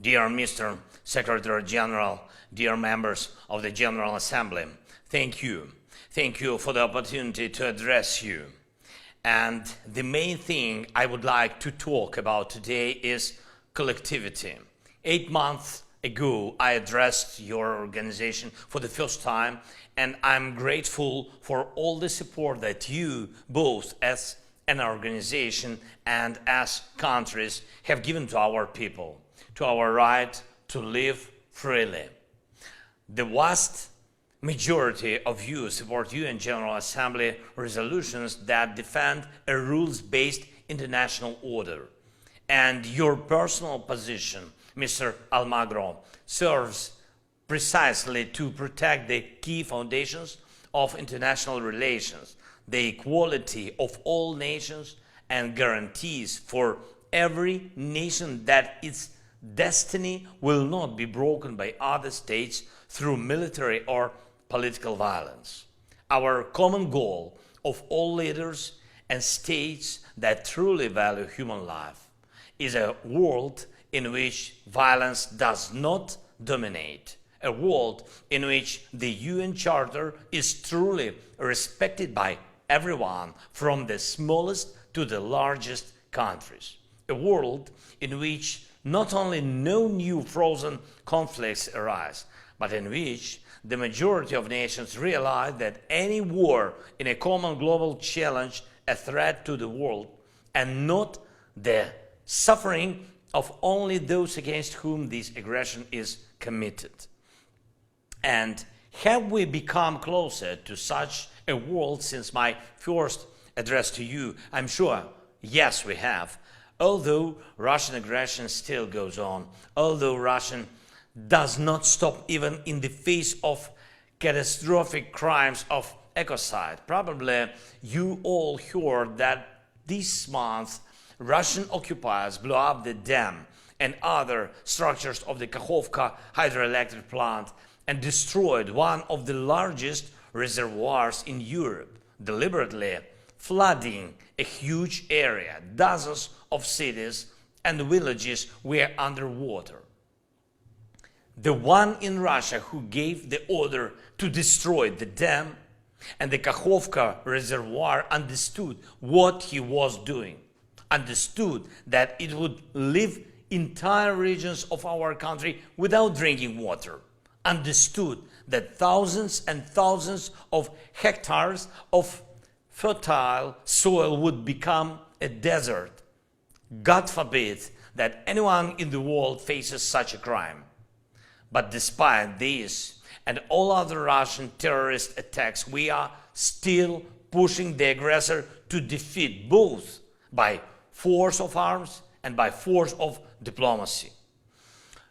Dear Mr. Secretary General, dear members of the General Assembly, thank you. Thank you for the opportunity to address you. And the main thing I would like to talk about today is collectivity. 8 months ago, I addressed your organization for the first time, and I'm grateful for all the support that you, both as an organization and as countries, have given to our people, to our right to live freely. The vast majority of you support UN General Assembly resolutions that defend a rules-based international order. And your personal position, Mr. Almagro, serves precisely to protect the key foundations of international relations, the equality of all nations, and guarantees for every nation that its destiny will not be broken by other states through military or political violence. Our common goal of all leaders and states that truly value human life is a world in which violence does not dominate, a world in which the UN Charter is truly respected by everyone, from the smallest to the largest countries, a world in which not only no new frozen conflicts arise, but in which the majority of nations realize that any war in a common global challenge a threat to the world, and not the suffering of only those against whom this aggression is committed. And have we become closer to such a world since my first address to you? I'm sure, yes, we have. Although Russian aggression still goes on, although Russia does not stop even in the face of catastrophic crimes of ecocide. Probably you all heard that this month Russian occupiers blew up the dam and other structures of the Kakhovka hydroelectric plant and destroyed one of the largest reservoirs in Europe, deliberately flooding a huge area. Dozens of cities and villages were underwater. The one in Russia who gave the order to destroy the dam and the Kakhovka reservoir understood what he was doing, understood that it would leave entire regions of our country without drinking water, understood that thousands and thousands of hectares of fertile soil would become a desert. God forbid that anyone in the world faces such a crime. But despite this and all other Russian terrorist attacks, we are still pushing the aggressor to defeat, both by force of arms and by force of diplomacy.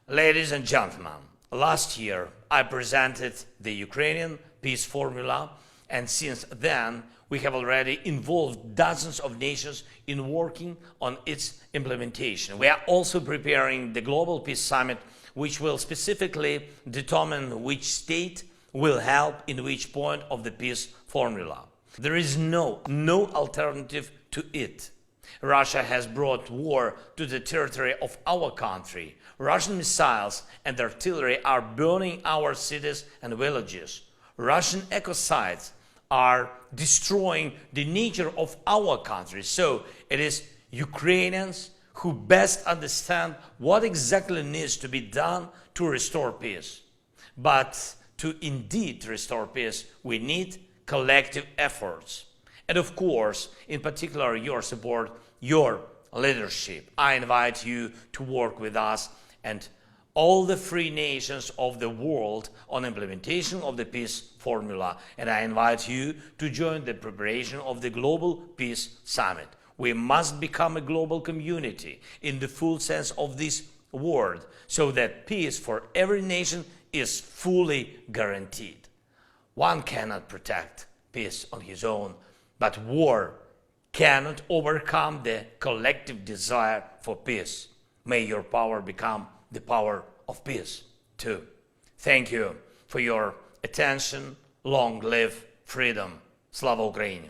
Ladies and gentlemen, last year I presented the Ukrainian peace formula, and since then we have already involved dozens of nations in working on its implementation. We are also preparing the Global Peace Summit, which will specifically determine which state will help in which point of the peace formula. There is no alternative to it. Russia has brought war to the territory of our country. Russian missiles and artillery are burning our cities and villages. Russian ecocides are destroying the nature of our country. So it is Ukrainians who best understand what exactly needs to be done to restore peace. But to indeed restore peace, we need collective efforts. And of course, in particular, your support, your leadership. I invite you to work with us and all the free nations of the world on implementation of the peace formula. And I invite you to join the preparation of the Global Peace Summit. We must become a global community in the full sense of this word, so that peace for every nation is fully guaranteed. One cannot protect peace on his own, but war cannot overcome the collective desire for peace. May your power become the power of peace too. Thank you for your attention. Long live freedom. Slava Ukraini!